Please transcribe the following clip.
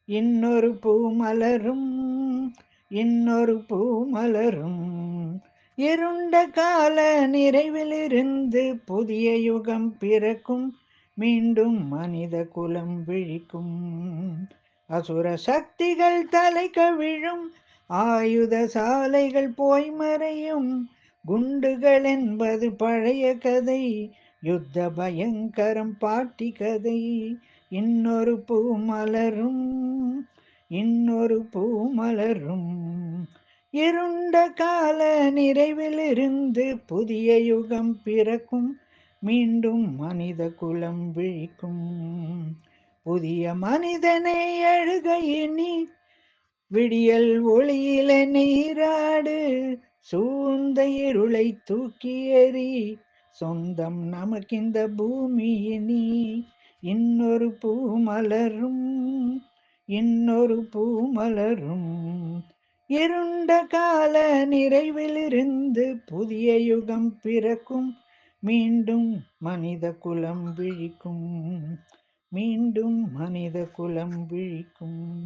இன்னொரு பூ மலரும், இன்னொரு பூ மலரும். இருண்ட கால நிறைவிலிருந்து புதிய யுகம் பிறக்கும். மீண்டும் மனித குலம் விழிக்கும். அசுர சக்திகள் தலை கவிழும். ஆயுத சாலைகள் போய் மறையும். குண்டுகள் என்பது பழைய கதை. யுத்த பயங்கரம் பாட்டி கதை. இன்னொரு பூ மலரும், இன்னொரு பூ மலரும். இருண்ட கால நிறைவிலிருந்து புதிய யுகம் பிறக்கும். மீண்டும் மனித குலம் விழிக்கும். புதிய மனிதனை எழுக எண்ணி விடியல் ஒளியில நீராடு. சூழ்ந்த இருளை தூக்கி எறி. சொந்தம் நமக்கிந்த பூமியினி. இன்னொரு பூ மலரும், இன்னொரு பூ மலரும். இருண்ட கால நிறைவிலிருந்து புதிய யுகம் பிறக்கும். மீண்டும் மனித குலம் விழிக்கும். மீண்டும் மனித குலம் விழிக்கும்.